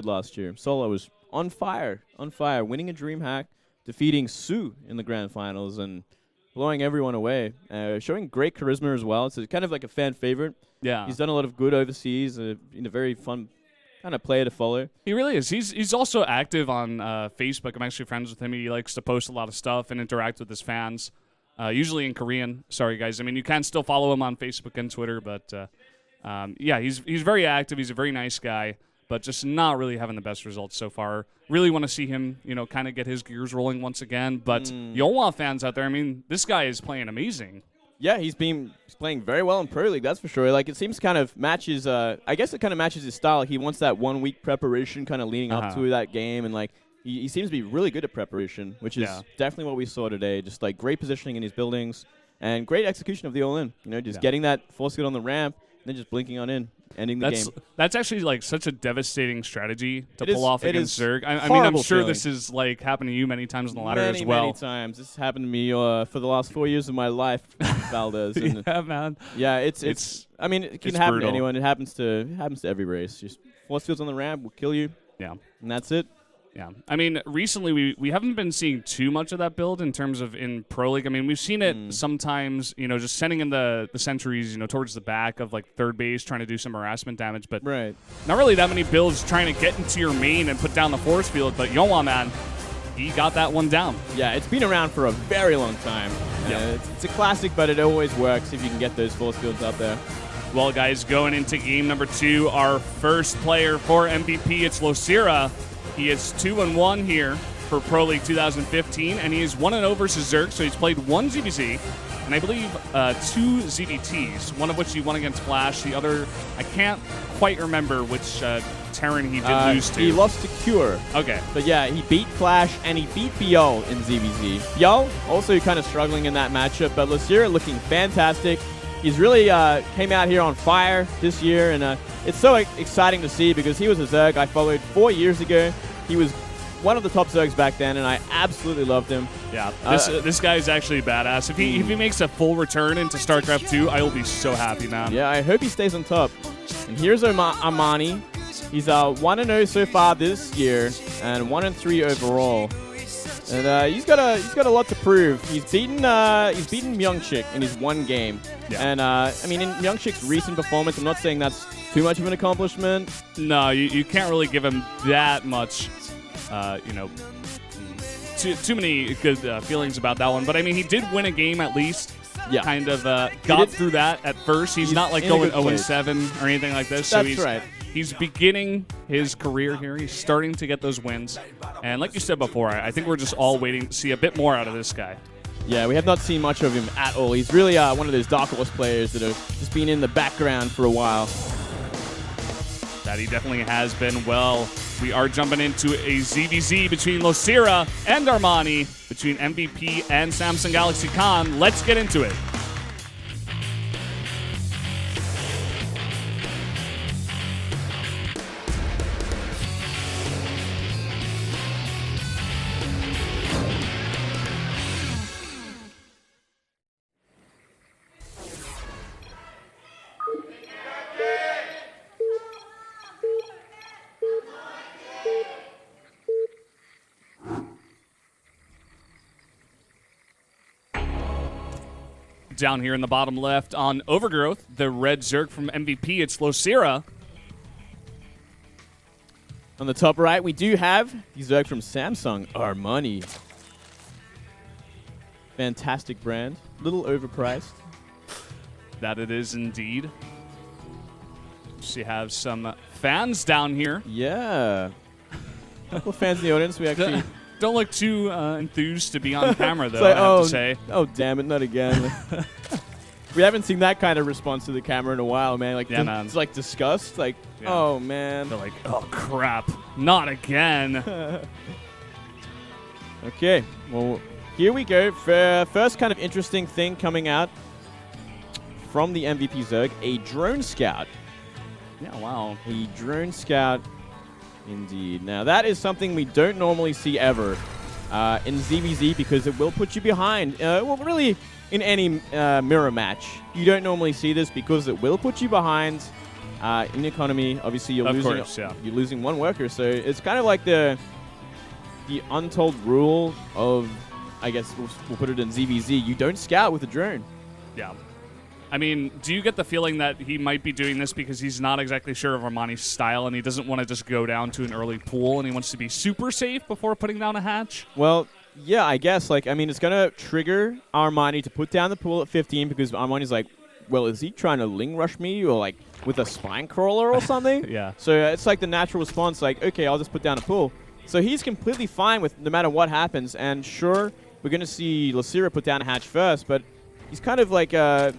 last year. Solo was on fire, winning a dream hack, defeating Sue in the grand finals, and blowing everyone away. Showing great charisma as well. It's kind of like a fan favorite. Yeah. He's done a lot of good overseas. A very fun kind of player to follow. He really is. He's also active on Facebook. I'm actually friends with him. He likes to post a lot of stuff and interact with his fans, usually in Korean. Sorry, guys. I mean, you can still follow him on Facebook and Twitter, but yeah, he's very active. He's a very nice guy, but just not really having the best results so far. Really want to see him, kind of get his gears rolling once again. But Yoa fans out there, I mean, this guy is playing amazing. Yeah, he's playing very well in Pro League, that's for sure. Like, it seems kind of matches, I guess it kind of matches his style. He wants that 1 week preparation kind of leading up to that game, and like, he seems to be really good at preparation, which is definitely what we saw today. Just like great positioning in his buildings and great execution of the all-in. Just getting that force field on the ramp and then just blinking on in, ending the game. That's actually like such a devastating strategy to pull off against Zerg. I mean, I'm sure feeling. This is like happened to you many times on the ladder as well. Many times. This happened to me for the last 4 years of my life, Valdez. And yeah, man. Yeah, it's. I mean, it can happen brutal. to anyone. It happens to every race. Just force fields on the ramp will kill you. Yeah, and that's it. Yeah, I mean, recently we haven't been seeing too much of that build in terms of in Pro League. I mean, we've seen it sometimes, just sending in the sentries, towards the back of like third base, trying to do some harassment damage, but not really that many builds trying to get into your main and put down the force field. But Yoa, man, he got that one down. Yeah, it's been around for a very long time. Yeah, it's a classic, but it always works if you can get those force fields up there. Well, guys, going into game number 2, our first player for MVP, it's Losira. He is 2-1 here for Pro League 2015, and he is 1-0 versus Zerg, so he's played 1 ZVZ, and I believe 2 ZVTs, one of which he won against Flash, the other, I can't quite remember which Terran he did lose to. He lost to Cure. Okay. But yeah, he beat Flash, and he beat Biol in ZVZ. Biol also kind of struggling in that matchup, but Losira looking fantastic. He's really came out here on fire this year, and it's so exciting to see because he was a Zerg I followed 4 years ago. He was one of the top Zergs back then, and I absolutely loved him. Yeah, this guy is actually badass. If he makes a full return into StarCraft 2, I will be so happy, man. Yeah, I hope he stays on top. And here's Armani. He's 1-0 so far this year, and 1-3 overall. And he's got a lot to prove. He's beaten Myungshik in his 1 game. Yeah. And I mean, in Myungshik's recent performance, I'm not saying that's too much of an accomplishment. No, you can't really give him that much, too many good feelings about that one. But I mean, he did win a game at least. Yeah. Kind of got through that at first. He's not like going 0-7 or anything like this. That's right. He's beginning his career here. He's starting to get those wins. And like you said before, I think we're just all waiting to see a bit more out of this guy. Yeah, we have not seen much of him at all. He's really one of those Dark Horse players that have just been in the background for a while. That he definitely has been. Well, we are jumping into a ZVZ between Losira and Armani, between MVP and Samsung Galaxy Khan. Let's get into it. Down here in the bottom left on Overgrowth, the red Zerg from MVP, it's Losira. On the top right, we do have the Zerg from Samsung, Armani. Fantastic brand, little overpriced. That it is indeed. So you have some fans down here. Yeah. A couple of fans in the audience. We actually... Don't look too enthused to be on camera, though, like, I have to say. Oh, damn it, not again. We haven't seen that kind of response to the camera in a while, man. Like, man. It's like disgust. Like, oh, man. They're like, oh, crap. Not again. Okay, well, here we go. First kind of interesting thing coming out from the MVP Zerg, a drone scout. Yeah, wow. A drone scout. Indeed. Now, that is something we don't normally see ever in ZVZ because it will put you behind. Well, really, in any mirror match, you don't normally see this because it will put you behind. In economy, obviously you're losing one worker, so it's kind of like the untold rule of, I guess we'll put it in ZVZ. You don't scout with a drone. Yeah. I mean, do you get the feeling that he might be doing this because he's not exactly sure of Armani's style and he doesn't want to just go down to an early pool and he wants to be super safe before putting down a hatch? Well, yeah, I guess. Like, I mean, it's going to trigger Armani to put down the pool at 15 because Armani's like, well, is he trying to ling rush me or like with a spine crawler or something? Yeah. So it's like the natural response, like, okay, I'll just put down a pool. So he's completely fine with no matter what happens. And sure, we're going to see Losira put down a hatch first, but he's kind of like,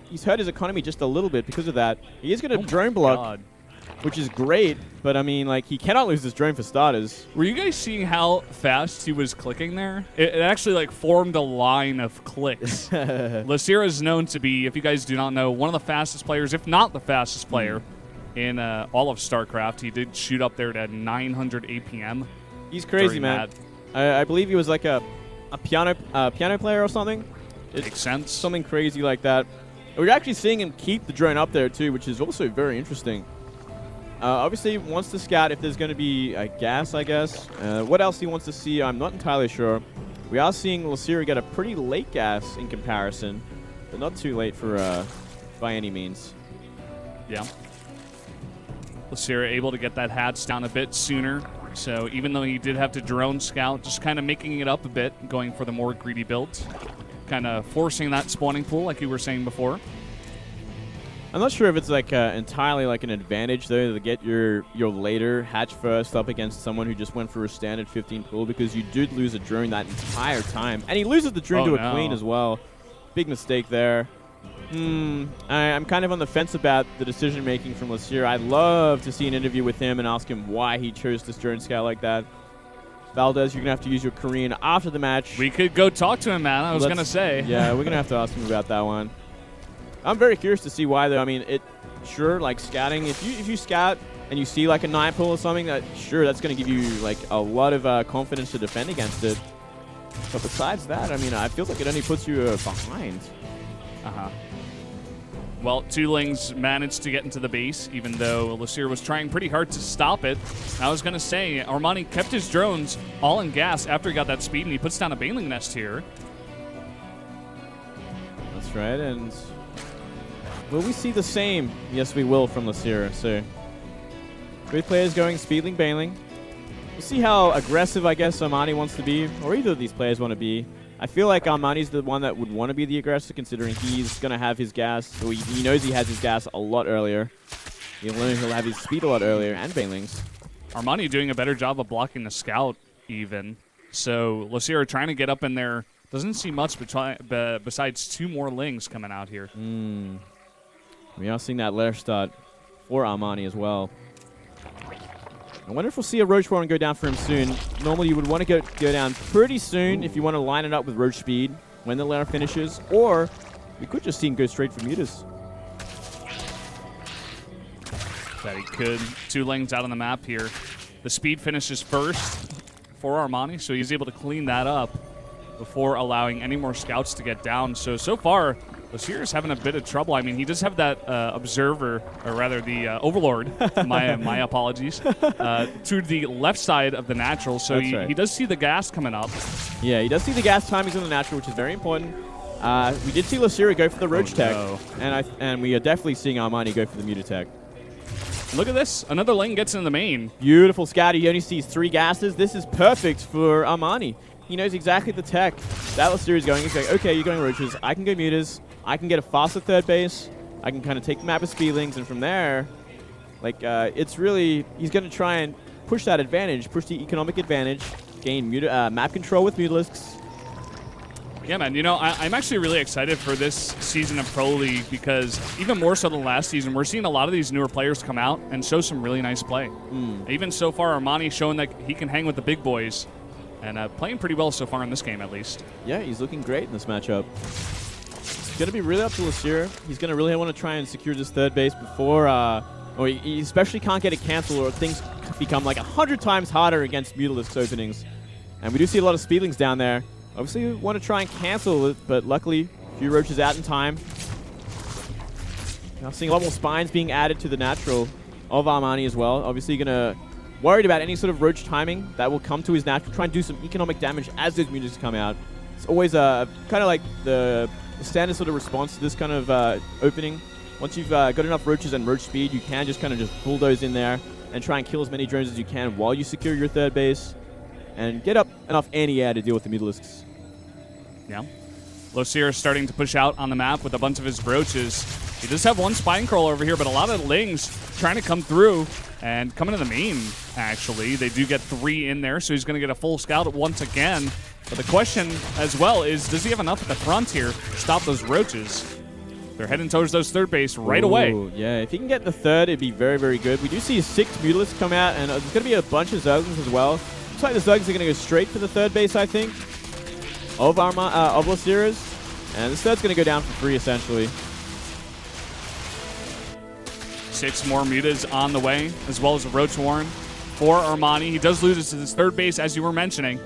he's hurt his economy just a little bit because of that. He is going to drone block, which is great, but I mean, like, he cannot lose this drone for starters. Were you guys seeing how fast he was clicking there? It actually, like, formed a line of clicks. Losira is known to be, if you guys do not know, one of the fastest players, if not the fastest player in all of StarCraft. He did shoot up there at 900 APM. He's crazy, man. I believe he was like a piano player or something. It makes sense. Something crazy like that. We're actually seeing him keep the drone up there, too, which is also very interesting. Obviously, he wants to scout if there's going to be a gas, I guess. What else he wants to see, I'm not entirely sure. We are seeing Losira get a pretty late gas in comparison, but not too late for by any means. Yeah. Losira able to get that hatch down a bit sooner. So even though he did have to drone scout, just kind of making it up a bit, going for the more greedy build. Kind of forcing that spawning pool like you were saying before. I'm not sure if it's like entirely like an advantage though to get your later hatch first up against someone who just went for a standard 15 pool, because you did lose a drone that entire time, and he loses the drone to a queen as well. Big mistake there. I'm kind of on the fence about the decision making from Losira. I'd love to see an interview with him and ask him why he chose this drone scout like that. Valdez, you're going to have to use your Korean after the match. We could go talk to him, man. I was going to say. Yeah, we're going to have to ask him about that one. I'm very curious to see why, though. I mean, sure, like scouting, if you scout and you see like a 9 pull or something, that's going to give you like a lot of confidence to defend against it. But besides that, I mean, I feel like it only puts you behind. Well, Two Lings managed to get into the base, even though Losira was trying pretty hard to stop it. I was going to say, Armani kept his drones all in gas after he got that speed, and he puts down a Baneling nest here. That's right, and will we see the same? Yes, we will from Losira. So, both players going Speedling, Baneling. We'll see how aggressive, I guess, Armani wants to be, or either of these players want to be. I feel like Armani's the one that would want to be the aggressor, considering he's going to have his gas. So he knows he has his gas a lot earlier. He'll have his speed a lot earlier, and Banelings. Armani doing a better job of blocking the scout, even. So Losira trying to get up in there. Doesn't see much besides 2 more Lings coming out here. We are seeing that lair start for Armani as well. I wonder if we'll see a Roach Warren go down for him soon. Normally, you would want to go down pretty soon if you want to line it up with Roach speed when the lair finishes, or we could just see him go straight for Mutas. That he could. 2 lanes out on the map here. The speed finishes first for Armani, so he's able to clean that up before allowing any more scouts to get down. So far, Losira's having a bit of trouble. I mean, he does have that observer, or rather the overlord, my apologies, to the left side of the natural. So he does see the gas coming up. Yeah, he does see the gas timings on the natural, which is very important. We did see Losira go for the Roach tech, and we are definitely seeing Armani go for the Mutatech. Look at this. Another lane gets in the main. Beautiful scout. He only sees 3 gases. This is perfect for Armani. He knows exactly the tech that Losira is going. He's like, okay, you're going Roaches. I can go Mutas. I can get a faster third base. I can kind of take the map with Speedlings, and from there, like, it's really, he's going to try and push that advantage, push the economic advantage, gain map control with Mutalisks. Yeah, man. You know, I'm actually really excited for this season of Pro League because even more so than last season, we're seeing a lot of these newer players come out and show some really nice play. Even so far, Armani showing that he can hang with the big boys and playing pretty well so far in this game, at least. Yeah, he's looking great in this matchup. It's going to be really up to Losira. He's going to really want to try and secure this third base before, or he especially can't get it canceled, or things become like 100 times harder against Mutalisks openings. And we do see a lot of Speedlings down there. Obviously, we want to try and cancel it, but luckily, a few Roaches out in time. Now seeing a lot more spines being added to the natural. of Armani as well. Obviously going to worried about any sort of roach timing that will come to his natural. Try and do some economic damage as those mutants come out. It's always kind of like the standard sort of response to this kind of opening. Once you've got enough roaches and roach speed, you can just kind of bulldoze in there and try and kill as many drones as you can while you secure your third base and get up enough anti-air to deal with the mutalisks. Yeah. Losira starting to push out on the map with a bunch of his roaches. He does have one spine crawler over here, but a lot of lings trying to come through and coming to the main, actually. They do get 3 in there, so he's going to get a full scout once again. But the question as well is, does he have enough at the front here to stop those roaches? They're heading towards those third base right away. Yeah, if he can get the third, it'd be very, very good. We do see 6 mutalisks come out, and there's going to be a bunch of Zerglings as well. Looks like the Zerglings are going to go straight for the third base, I think, of Losira's. And the third's going to go down for free, essentially. 6 more mutas on the way, as well as a Roach Warren for Armani. He does lose his third base, as you were mentioning.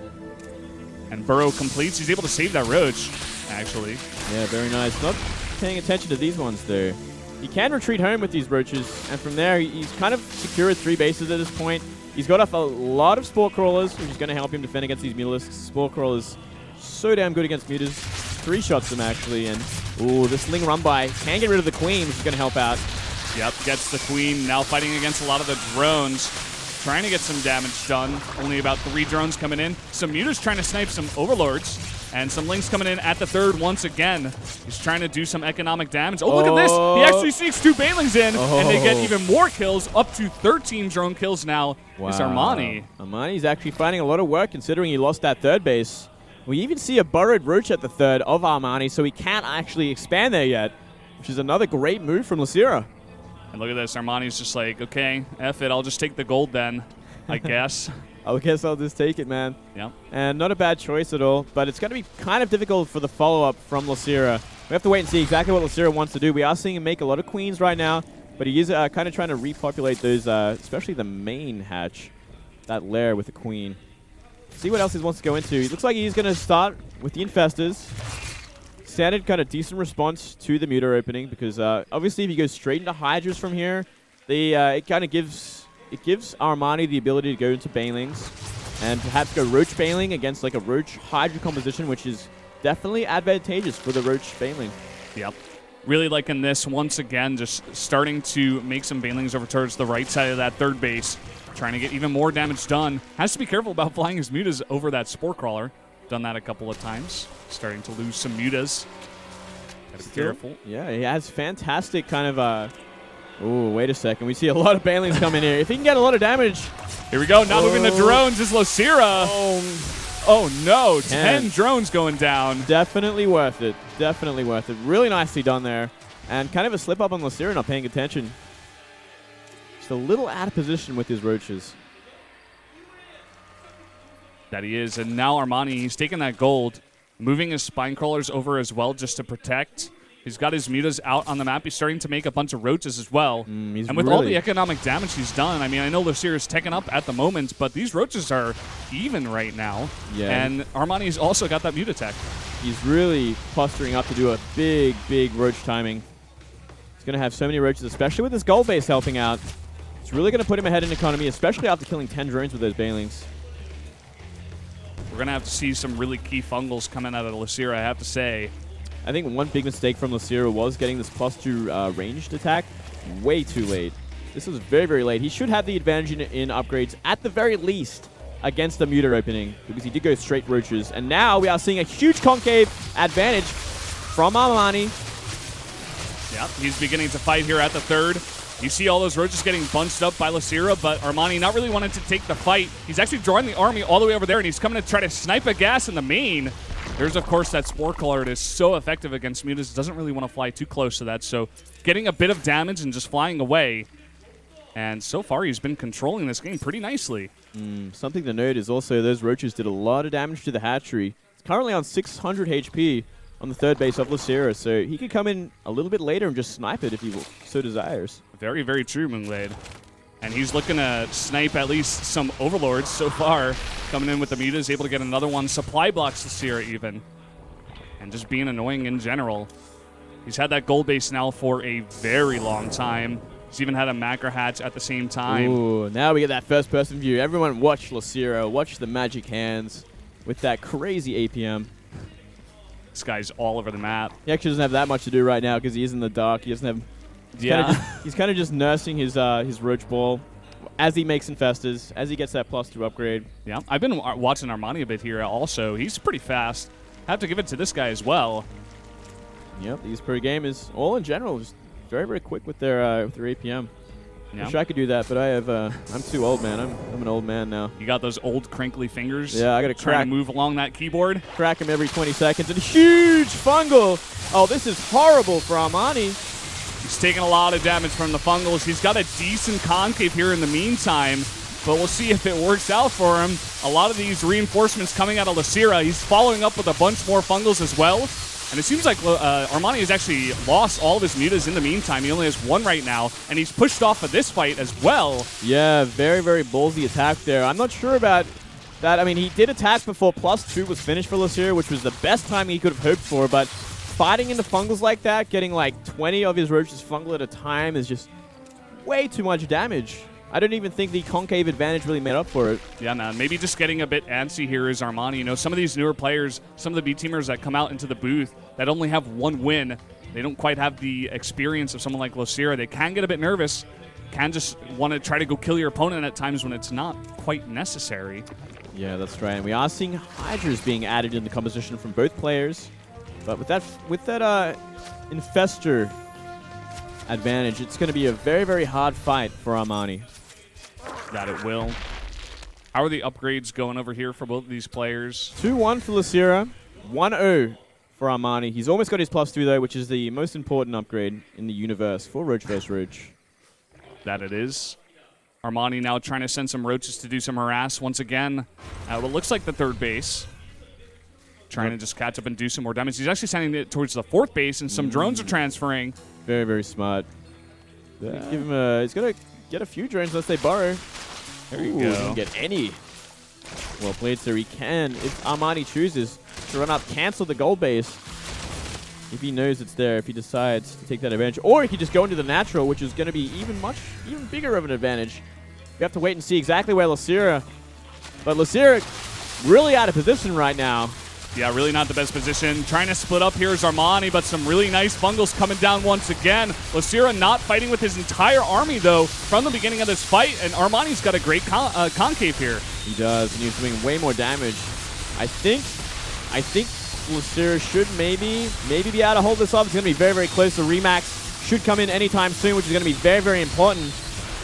And Burrow completes. He's able to save that Roach, actually. Yeah, very nice. Not paying attention to these ones, though. He can retreat home with these roaches, and from there, he's kind of secured 3 bases at this point. He's got off a lot of Spore Crawlers, which is going to help him defend against these mutalisks. Spore Crawlers so damn good against mutas. 3 shots them, actually, and ooh, this Ling run by can get rid of the Queen, which is going to help out. Yep, gets the Queen, now fighting against a lot of the drones. Trying to get some damage done. Only about 3 drones coming in. Some mutas trying to snipe some Overlords. And some Lings coming in at the third once again. He's trying to do some economic damage. Oh, look at this. He actually sneaks 2 Banelings in. And they get even more kills. Up to 13 drone kills now. Wow. Is Armani. Armani's actually finding a lot of work considering he lost that third base. We even see a burrowed Roach at the third of Armani, so he can't actually expand there yet, which is another great move from Losira. And look at this. Armani's just like, okay, F it. I'll just take the gold then, I guess. I guess I'll just take it, man. Yep. And not a bad choice at all, but it's going to be kind of difficult for the follow-up from Losira. We have to wait and see exactly what Losira wants to do. We are seeing him make a lot of queens right now, but he is kind of trying to repopulate those, especially the main hatch, that lair with the queen. See what else he wants to go into. It looks like he's going to start with the Infestors. Standard kind of decent response to the Muta opening because obviously if you go straight into Hydras from here, it kind of gives Armani the ability to go into Banelings and perhaps go Roach Baneling against like a Roach Hydra composition, which is definitely advantageous for the Roach Baneling. Yep. Really liking this once again, just starting to make some Banelings over towards the right side of that third base. Trying to get even more damage done. Has to be careful about flying his mutas over that Spore Crawler. Done that a couple of times. Starting to lose some mutas. Gotta be careful. Yeah, he has fantastic kind of... Oh, wait a second. We see a lot of Banelings coming here. If he can get a lot of damage... Here we go. Not moving the drones is Losira. Oh, no. 10 drones going down. Definitely worth it. Definitely worth it. Really nicely done there. And kind of a slip up on Losira not paying attention. Just a little out of position with his roaches. That he is. And now Armani, he's taking that gold, moving his spine crawlers over as well just to protect. He's got his mutas out on the map. He's starting to make a bunch of roaches as well. And with all the economic damage he's done, I mean, I know Losira's teching up at the moment, but these roaches are even right now. Yeah. And Armani's also got that muta tech. He's really posturing up to do a big, big roach timing. He's going to have so many roaches, especially with his gold base helping out. It's really going to put him ahead in economy, especially after killing 10 drones with those Banelings. We're going to have to see some really key fungals coming out of Losira, I have to say. I think one big mistake from Losira was getting this +2 ranged attack way too late. This was very, very late. He should have the advantage in upgrades at the very least against the Muta opening because he did go straight roaches. And now we are seeing a huge concave advantage from Armani. Yep, he's beginning to fight here at the third. You see all those roaches getting bunched up by Losira, but Armani not really wanting to take the fight. He's actually drawing the army all the way over there, and he's coming to try to snipe a gas in the main. There's, of course, that Spore Crawler. It is so effective against mutas. Doesn't really want to fly too close to that, so getting a bit of damage and just flying away. And so far, he's been controlling this game pretty nicely. Something to note is also those roaches did a lot of damage to the hatchery. It's currently on 600 HP on the third base of Losira, so he could come in a little bit later and just snipe it if he so desires. Very, very true, Moonglade. And he's looking to snipe at least some Overlords so far. Coming in with the mutas, able to get another one. Supply blocks Losira even. And just being annoying in general. He's had that gold base now for a very long time. He's even had a macro hatch at the same time. Ooh, now we get that first-person view. Everyone watch Losira, watch the magic hands with that crazy APM. This guy's all over the map. He actually doesn't have that much to do right now because he is in the dark. He doesn't have. He's kind of just nursing his roach ball as he makes infestors, as he gets that +2 upgrade. Yeah, I've been watching Armani a bit here also. He's pretty fast. Have to give it to this guy as well. Yep, these per game is all in general just very, very quick with their APM. Yeah. Wish I could do that, but I have. I'm too old, man. I'm an old man now. You got those old crinkly fingers. Yeah, I got to trying to move along that keyboard. Crack him every 20 seconds. And a huge fungal. Oh, this is horrible for Armani. He's taking a lot of damage from the fungals. He's got a decent concave here in the meantime, but we'll see if it works out for him. A lot of these reinforcements coming out of Losira. He's following up with a bunch more fungals as well. And it seems like Armani has actually lost all of his mutas in the meantime. He only has one right now, and he's pushed off of this fight as well. Yeah, very, very ballsy attack there. I'm not sure about that. I mean, he did attack before +2 was finished for Losira, which was the best time he could have hoped for, but fighting into fungals like that, getting like 20 of his roaches fungal at a time is just way too much damage. I don't even think the concave advantage really made up for it. Yeah, man. Maybe just getting a bit antsy here is Armani. You know, some of these newer players, some of the B-teamers that come out into the booth that only have one win, they don't quite have the experience of someone like Losira. They can get a bit nervous, can just want to try to go kill your opponent at times when it's not quite necessary. Yeah, that's right. And we are seeing Hydras being added in the composition from both players. But with that Infestor advantage, it's going to be a very, very hard fight for Armani. That it will. How are the upgrades going over here for both of these players? 2-1 for Losira, 1-0 for Armani. He's almost got his +2 though, which is the most important upgrade in the universe for Roach vs. Roach. That it is. Armani now trying to send some roaches to do some harass once again. What looks like the third base. Trying to just catch up and do some more damage. He's actually sending it towards the fourth base, and some drones are transferring. Very, very smart. Give him he's going to get a few drones unless they borrow. There you go. He can get any. Well played, sir. He can, if Armani chooses to run up, cancel the gold base. If he knows it's there, if he decides to take that advantage. Or he could just go into the natural, which is going to be even bigger of an advantage. We have to wait and see exactly where Losira. But Losira really out of position right now. Yeah, really not the best position. Trying to split up here is Armani, but some really nice fungals coming down once again. Losira not fighting with his entire army, though, from the beginning of this fight, and Armani's got a great concave here. He does, and he's doing way more damage. I think Losira should maybe be able to hold this up. It's going to be very, very close. The Remax should come in anytime soon, which is going to be very, very important.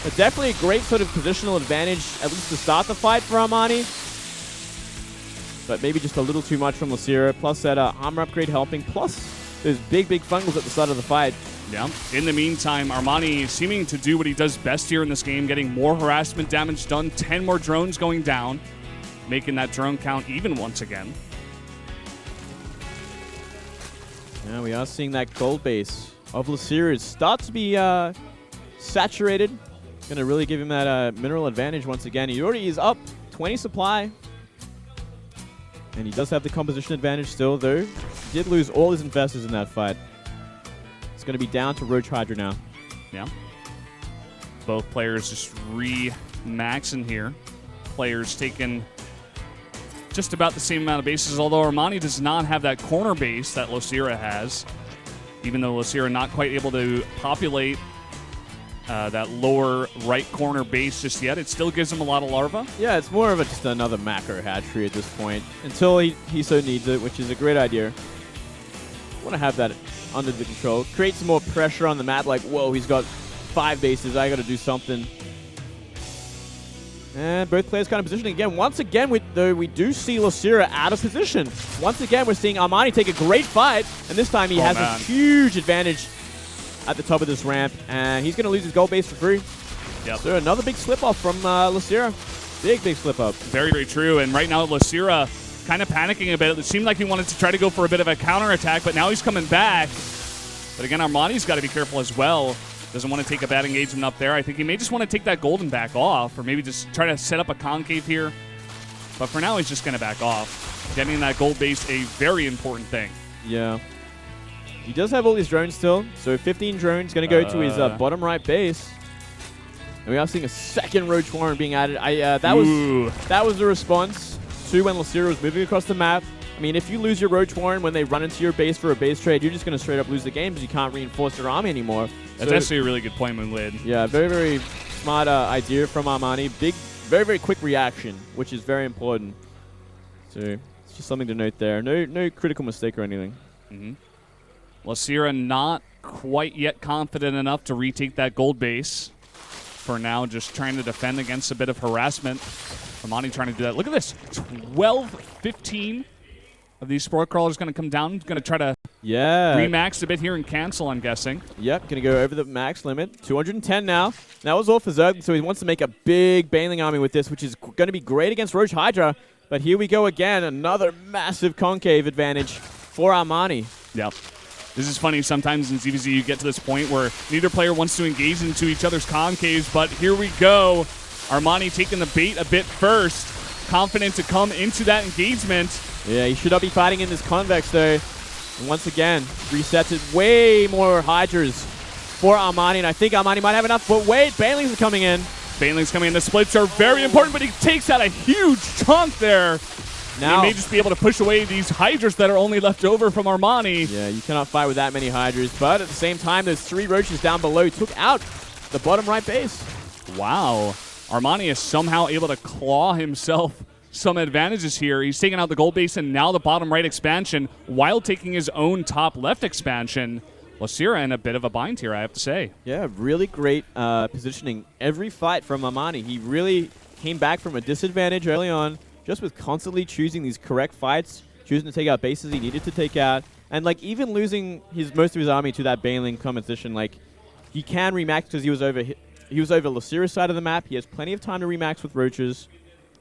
But definitely a great sort of positional advantage, at least to start the fight for Armani. But maybe just a little too much from Losira, plus that armor upgrade helping, plus those big, big fungals at the start of the fight. Yeah. In the meantime, Armani seeming to do what he does best here in this game, getting more harassment damage done, 10 more drones going down, making that drone count even once again. Yeah, we are seeing that gold base of Losira start to be saturated. Going to really give him that mineral advantage once again. He already is up 20 supply. And he does have the composition advantage still, though. He did lose all his infestors in that fight. It's going to be down to Roach Hydra now. Yeah. Both players just re-maxing here. Players taking just about the same amount of bases, although Armani does not have that corner base that Losira has. Even though Losira not quite able to populate that lower right corner base just yet, it still gives him a lot of larva. Yeah, it's more of just another macro hatchery at this point, until he so needs it, which is a great idea. Want to have that under the control. Create some more pressure on the map, like, whoa, he's got 5 bases, I got to do something. And both players kind of positioning again. Once again, we do see Losira out of position. Once again, we're seeing Armani take a great fight, and this time he has a huge advantage at the top of this ramp, and he's going to lose his gold base for free. Yep. So another big slip-off from Losira. Big, big slip-up. Very, very true. And right now, Losira kind of panicking a bit. It seemed like he wanted to try to go for a bit of a counterattack, but now he's coming back. But again, Armani's got to be careful as well. Doesn't want to take a bad engagement up there. I think he may just want to take that gold and back off, or maybe just try to set up a concave here. But for now, he's just going to back off. Getting that gold base, a very important thing. Yeah. He does have all these drones still, so 15 drones going to go to his bottom right base. And we are seeing a second Roach Warren being added. That was the response to when Losira was moving across the map. I mean, if you lose your Roach Warren when they run into your base for a base trade, you're just going to straight up lose the game because you can't reinforce your army anymore. That's actually a really good point, Moonlid. Yeah, very, very smart idea from Armani. Very, very quick reaction, which is very important. So it's just something to note there. No critical mistake or anything. Losira not quite yet confident enough to retake that gold base. For now, just trying to defend against a bit of harassment. Armani trying to do that. Look at this. 12-15 of these sport crawlers going to come down. Going to try to remax a bit here and cancel, I'm guessing. Yep, going to go over the max limit. 210 now. That was all for Zerg, so he wants to make a big Baneling army with this, which is going to be great against Roach Hydra. But here we go again. Another massive concave advantage for Armani. Yep. This is funny. Sometimes in ZVZ you get to this point where neither player wants to engage into each other's concaves, but here we go. Armani taking the bait a bit first. Confident to come into that engagement. Yeah, he should not be fighting in this convex, though. And once again, resets it. Way more Hydras for Armani, and I think Armani might have enough. But wait, Banelings are coming in. Banelings coming in. The splits are very important, but he takes out a huge chunk there. Now, he may just be able to push away these Hydras that are only left over from Armani. Yeah, you cannot fight with that many Hydras, but at the same time, those 3 Roaches down below took out the bottom right base. Wow. Armani is somehow able to claw himself some advantages here. He's taking out the gold base and now the bottom right expansion while taking his own top left expansion. Losira in a bit of a bind here, I have to say. Yeah, really great positioning every fight from Armani. He really came back from a disadvantage early on, just with constantly choosing these correct fights, choosing to take out bases he needed to take out, and like even losing most of his army to that Baneling competition, like he can remax because he was over Losira's side of the map. He has plenty of time to remax with Roaches,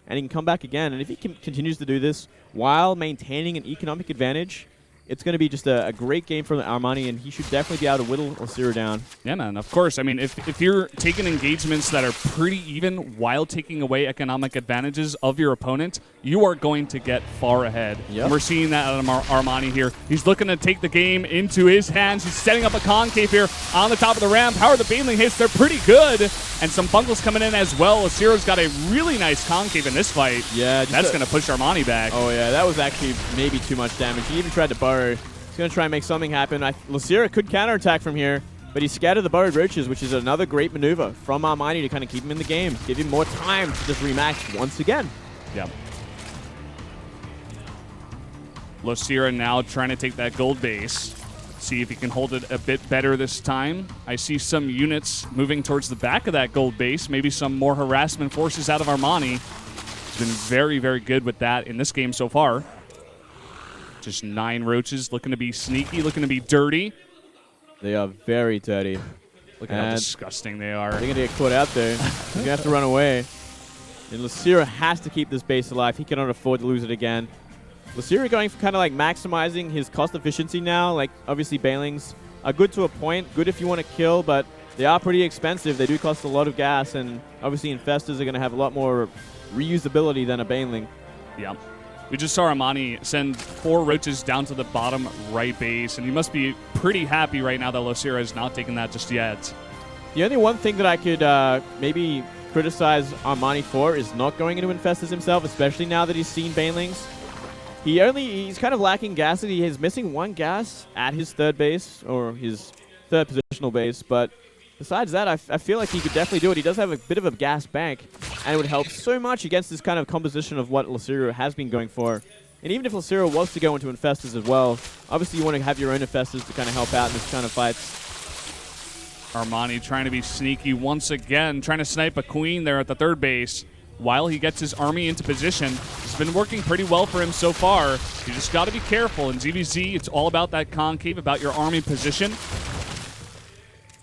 and he can come back again. And if he continues to do this while maintaining an economic advantage, it's going to be just a great game for Armani, and he should definitely be able to whittle Losira down. Yeah, man, of course. I mean, if you're taking engagements that are pretty even while taking away economic advantages of your opponent, you are going to get far ahead. Yep. And we're seeing that out of Armani here. He's looking to take the game into his hands. He's setting up a concave here on the top of the ramp. How are the Baneling hits? They're pretty good. And some fungals coming in as well. Losira's got a really nice concave in this fight. Yeah, that's going to push Armani back. Oh, yeah, that was actually maybe too much damage. He even tried to burrow. He's going to try and make something happen. Losira could counterattack from here, but he scattered the burrowed Roaches, which is another great maneuver from Armani to kind of keep him in the game, give him more time to just remax once again. Yeah. Losira now trying to take that gold base. See if he can hold it a bit better this time. I see some units moving towards the back of that gold base. Maybe some more harassment forces out of Armani. He's been very, very good with that in this game so far. Just 9 Roaches looking to be sneaky, looking to be dirty. They are very dirty. Look at how disgusting they are. They're going to get caught out there. He's going to have to run away. And Losira has to keep this base alive. He cannot afford to lose it again. Losira going for kind of like maximizing his cost efficiency now. Like, obviously, Banelings are good to a point, good if you want to kill, but they are pretty expensive. They do cost a lot of gas, and obviously Infestors are going to have a lot more reusability than a Baneling. Yeah. We just saw Armani send 4 Roaches down to the bottom right base, and he must be pretty happy right now that Losira has not taken that just yet. The only one thing that I could maybe criticize Armani for is not going into Infestors himself, especially now that he's seen Banelings. He's kind of lacking gas. He is missing 1 gas at his third base, or his third positional base, but besides that, I feel like he could definitely do it. He does have a bit of a gas bank, and it would help so much against this kind of composition of what Losira has been going for. And even if Losira was to go into Infestors as well, obviously you want to have your own Infestors to kind of help out in this kind of fights. Armani trying to be sneaky once again, trying to snipe a queen there at the third base while he gets his army into position. It's been working pretty well for him so far. You just got to be careful. In ZVZ, it's all about that concave, about your army position.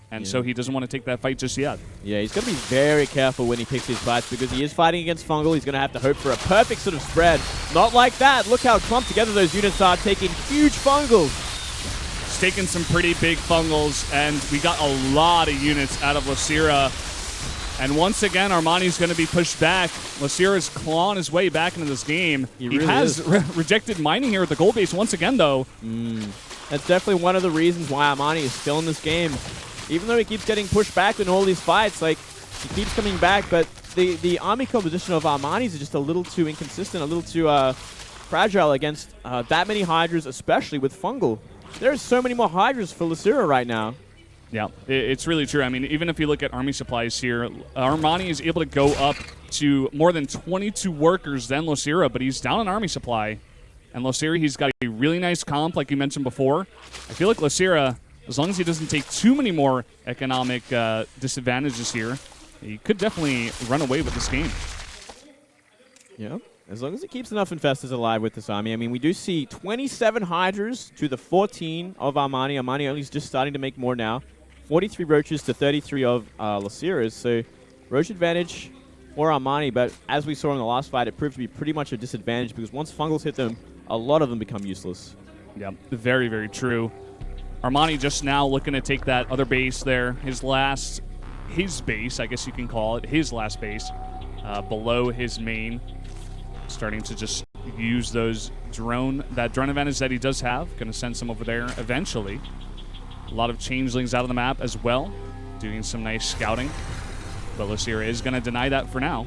And so he doesn't want to take that fight just yet. Yeah, he's going to be very careful when he picks his fights because he is fighting against Fungal. He's going to have to hope for a perfect sort of spread. Not like that. Look how clumped together those units are, taking huge Fungals. He's taking some pretty big Fungals, and we got a lot of units out of Losira. And once again, Armani's going to be pushed back. Losira's clawing his way back into this game. He really has rejected mining here at the gold base once again, though. And That's definitely one of the reasons why Armani is still in this game. Even though he keeps getting pushed back in all these fights, like, he keeps coming back, but the army composition of Armani's is just a little too inconsistent, a little too fragile against that many Hydras, especially with Fungal. There's so many more Hydras for Losira right now. Yeah, it's really true. I mean, even if you look at army supplies here, Armani is able to go up to more than 22 workers than Losira, but he's down on army supply. And Losira, he's got a really nice comp, like you mentioned before. I feel like Losira, as long as he doesn't take too many more economic disadvantages here, he could definitely run away with this game. Yeah, as long as he keeps enough Infestors alive with this army. I mean, we do see 27 Hydras to the 14 of Armani. Armani only is just starting to make more now. 43 Roaches to 33 of Losira's. So, Roach advantage for Armani, but as we saw in the last fight, it proved to be pretty much a disadvantage because once Fungals hit them, a lot of them become useless. Yeah, very, very true. Armani just now looking to take that other base there. His base, I guess you can call it, his last base, below his main. Starting to just use that drone advantage that he does have. Going to send some over there eventually. A lot of changelings out of the map as well, doing some nice scouting. But Losira is going to deny that for now.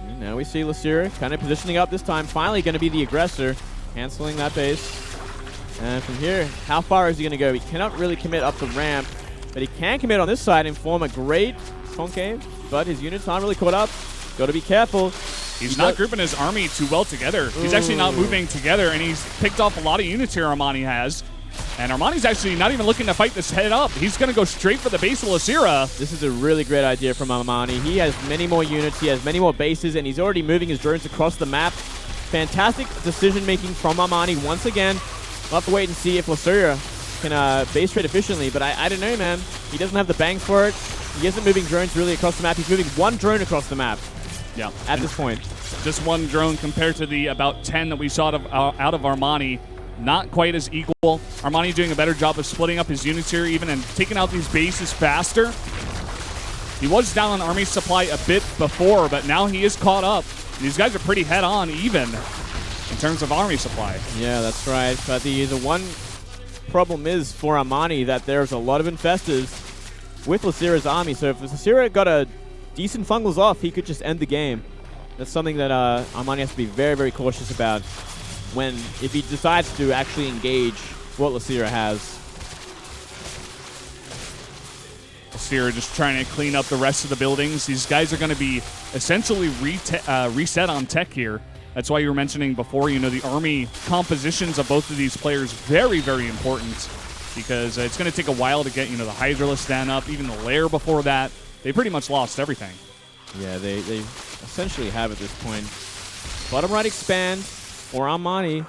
And now we see Losira kind of positioning up this time. Finally going to be the aggressor, canceling that base. And from here, how far is he going to go? He cannot really commit up the ramp, but he can commit on this side and form a great concave, but his units aren't really caught up. Got to be careful. He's not grouping his army too well together. He's actually not moving together, and he's picked off a lot of units here, Armani has. And Armani's actually not even looking to fight this head up. He's going to go straight for the base of Losira. This is a really great idea from Armani. He has many more units, he has many more bases, and he's already moving his drones across the map. Fantastic decision-making from Armani once again. We'll have to wait and see if Losira can base trade efficiently, but I don't know, man. He doesn't have the bang for it. He isn't moving drones really across the map. He's moving one drone across the map. Yeah. At this point. Just one drone compared to the about 10 that we saw out of Armani. Not quite as equal. Armani doing a better job of splitting up his units here even and taking out these bases faster. He was down on army supply a bit before, but now he is caught up. These guys are pretty head-on even in terms of army supply. Yeah, that's right. But the one problem is for Armani that there's a lot of Infestors with Losira's army. So if Losira got a decent Fungals off, he could just end the game. That's something that Armani has to be very, very cautious about if he decides to actually engage what Losira has. Losira just trying to clean up the rest of the buildings. These guys are going to be essentially reset on tech here. That's why you were mentioning before, the army compositions of both of these players very, very important because it's going to take a while to get, the Hydralisk stand up, even the lair before that. They pretty much lost everything. Yeah, they essentially have at this point. Bottom right expand for Armani.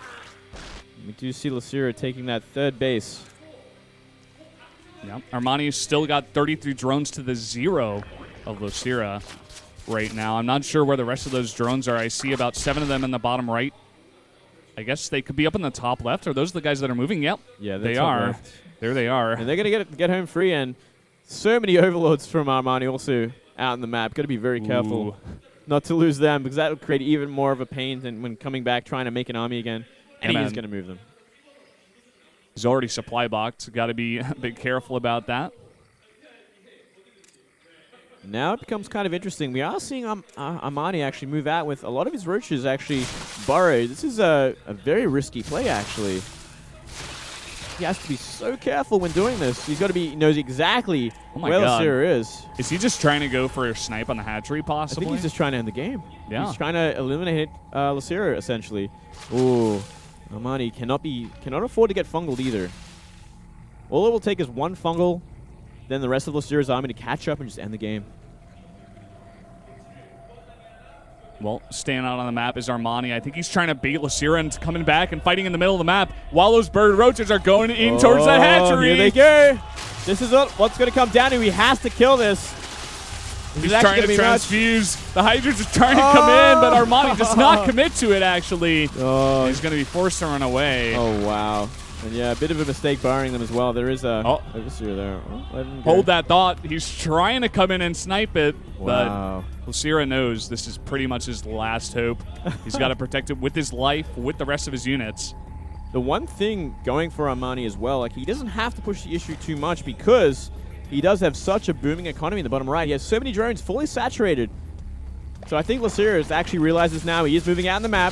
We do see Losira taking that third base. Yeah, Armani's still got 33 drones to the 0 of Losira right now. I'm not sure where the rest of those drones are. I see about 7 of them in the bottom right. I guess they could be up in the top left. Are those the guys that are moving? Yep. Yeah, they are. Left. There they are. And they're going to get home free, and so many overlords from Armani also out in the map. Got to be very careful not to lose them because that would create even more of a pain than when coming back trying to make an army again. And he is going to move them. He's already supply blocked. Got to be a bit careful about that. Now it becomes kind of interesting. We are seeing Armani actually move out with a lot of his roaches actually burrowed. This is a very risky play, actually. He has to be so careful when doing this. He's got to be, he knows exactly where Losira is. Is he just trying to go for a snipe on the hatchery, possibly? I think he's just trying to end the game. Yeah. He's trying to eliminate Losira, essentially. Ooh. Armani cannot afford to get fungled either. All it will take is one fungal, then the rest of Losira's army to catch up and just end the game. Well, staying out on the map is Armani. I think he's trying to bait Losira into coming back and fighting in the middle of the map while those bird roaches are going in towards the hatchery. Here they go. This is what's going to come down to. He has to kill this. He's trying to transfuse. The Hydras are trying to come in, but Armani does not commit to it, actually. Oh. He's going to be forced to run away. Oh, wow. And yeah, a bit of a mistake barring them as well. There is a Losira there. Hold that thought. He's trying to come in and snipe it, wow. but Losira knows this is pretty much his last hope. He's got to protect it with his life, with the rest of his units. the one thing going for Armani as well, like he doesn't have to push the issue too much because he does have such a booming economy in the bottom right. He has so many drones fully saturated. So I think Losira has actually realized this now. He is moving out on the map.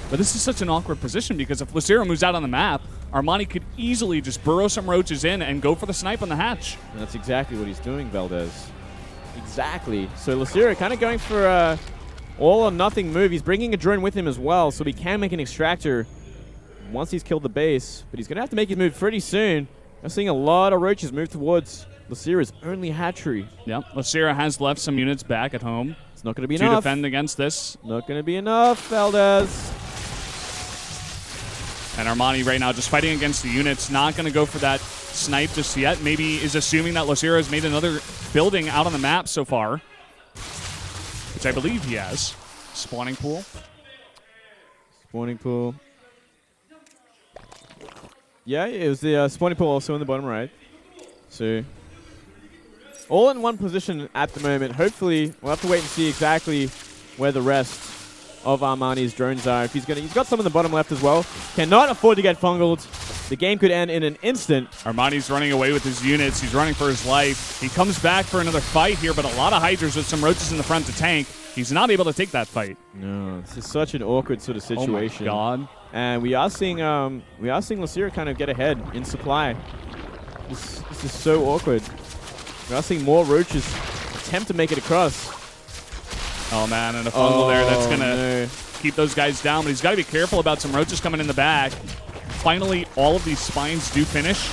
But this is such an awkward position because if Losira moves out on the map, Armani could easily just burrow some roaches in and go for the snipe on the hatch. And that's exactly what he's doing, Valdez. Exactly. So Losira kind of going for a all or nothing move. He's bringing a drone with him as well, so he can make an extractor once he's killed the base. But he's going to have to make his move pretty soon. I'm seeing a lot of roaches move towards Losira's only hatchery. Yep, Losira has left some units back at home. It's not going to be enough to defend against this. Not going to be enough, Valdez. And Armani right now just fighting against the units. Not going to go for that snipe just yet. Maybe is assuming that Losira has made another building out on the map so far, which I believe he has. Spawning pool. Spawning pool. Yeah, it was the spawning pool also in the bottom right. So all in one position at the moment. Hopefully, we'll have to wait and see exactly where the rest of Armani's drones are. If he's got some in the bottom left as well. Cannot afford to get fungled. The game could end in an instant. Armani's running away with his units. He's running for his life. He comes back for another fight here, but a lot of Hydras with some roaches in the front to tank. He's not able to take that fight. No, this is such an awkward sort of situation. Oh my god! And we are seeing Losira kind of get ahead in supply. This is so awkward. We are seeing more roaches attempt to make it across. Oh man, and a fungal there that's gonna keep those guys down. But he's got to be careful about some roaches coming in the back. Finally, all of these spines do finish,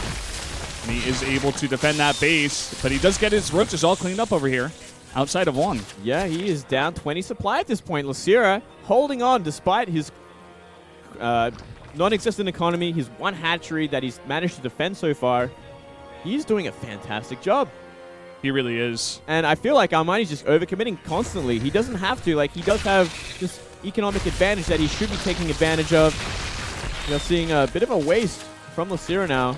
and he is able to defend that base. But he does get his roaches all cleaned up over here. Outside of one. Yeah, he is down 20 supply at this point. Losira holding on despite his non-existent economy, his one hatchery that he's managed to defend so far. He's doing a fantastic job. He really is. And I feel like Armani's just overcommitting constantly. He doesn't have to. Like, he does have this economic advantage that he should be taking advantage of. You're seeing a bit of a waste from Losira now.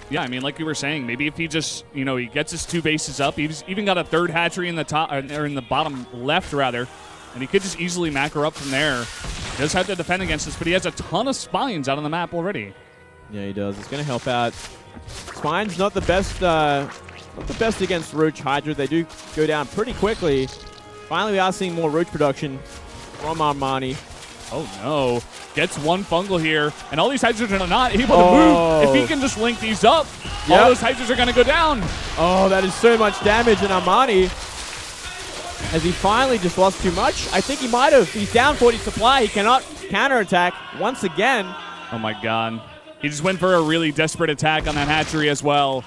Yeah, I mean, like you were saying, maybe if he just, he gets his two bases up, he's even got a third hatchery in the top, or in the bottom left, rather, and he could just easily macro up from there. He does have to defend against this, but he has a ton of spines out on the map already. Yeah, he does. It's going to help out. Spines not the best against Roach Hydra. They do go down pretty quickly. Finally, we are seeing more Roach production from Armani. Oh no. Gets one fungal here, and all these Hydras are not able to move. If he can just link these up, all those Hydras are going to go down. Oh, that is so much damage, and Armani, has he finally just lost too much? I think he might have. He's down 40 supply. He cannot counterattack once again. Oh my god. He just went for a really desperate attack on that hatchery as well.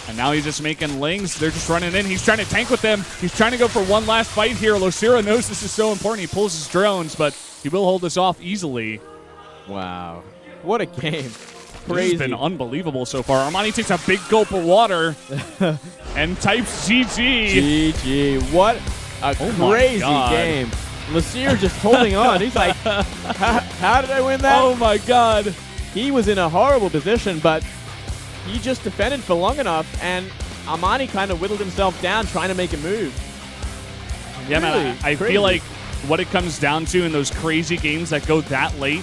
And now he's just making lings. They're just running in. He's trying to tank with them. He's trying to go for one last fight here. Losira knows this is so important. He pulls his drones, but he will hold this off easily. Wow. What a game. Crazy. This has been unbelievable so far. Armani takes a big gulp of water and types GG. GG. What a crazy game. Losira just holding on. He's like, how did I win that? Oh, my God. He was in a horrible position, but he just defended for long enough, and Armani kind of whittled himself down trying to make a move. Yeah, really man, I feel like what it comes down to in those crazy games that go that late,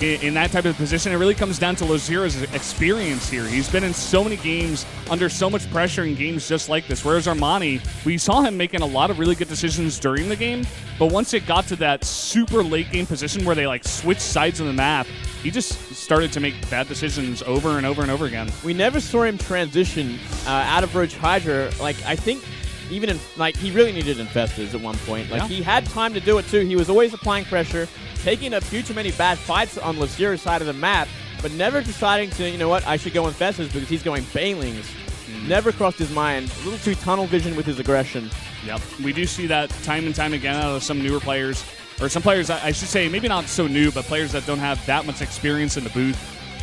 in that type of position, it really comes down to Losira's experience here. He's been in so many games under so much pressure in games just like this, whereas Armani, we saw him making a lot of really good decisions during the game, but once it got to that super late game position where they like switched sides of the map, he just started to make bad decisions over and over and over again. We never saw him transition out of Roach Hydra. Like, I think even in, like, he really needed infestors at one point. Like, he had time to do it too. He was always applying pressure, taking a few too many bad fights on Losira's side of the map, but never deciding to, you know what, I should go infestors because he's going banelings. Never crossed his mind. A little too tunnel vision with his aggression. Yep. We do see that time and time again out of some newer players. Or some players, I should say, maybe not so new, but players that don't have that much experience in the booth.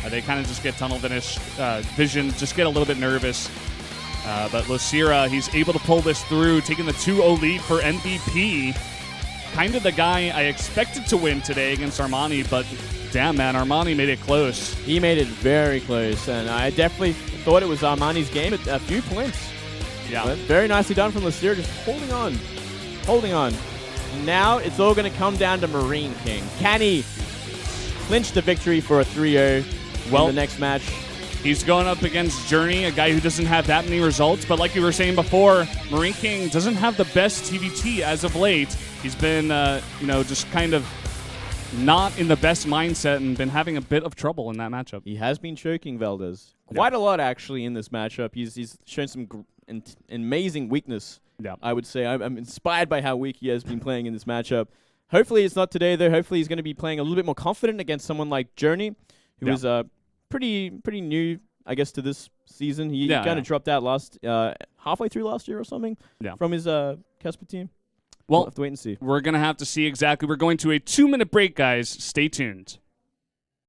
They kind of just get tunnel vision, just get a little bit nervous. But Losira, he's able to pull this through, taking the 2-0 lead for MVP. Kind of the guy I expected to win today against Armani, but damn, man, Armani made it close. He made it very close, and I definitely thought it was Armani's game at a few points. Yeah. But very nicely done from Losira, just holding on. Holding on. Now it's all going to come down to Marine King. Can he clinch the victory for a 3-0 in the next match? He's going up against Journey, a guy who doesn't have that many results. But like you were saying before, Marine King doesn't have the best TVT as of late. He's been, just kind of not in the best mindset and been having a bit of trouble in that matchup. He has been choking Valdez quite a lot, actually, in this matchup. He's shown some amazing weakness, I would say. I'm inspired by how weak he has been playing in this matchup. Hopefully it's not today, though. Hopefully he's going to be playing a little bit more confident against someone like Journey, who is pretty new, I guess, to this season. He kind of dropped out halfway through last year or something from his Casper team. Well, we'll have to wait and see. We're going to have to see exactly. We're going to a 2-minute break, guys. Stay tuned.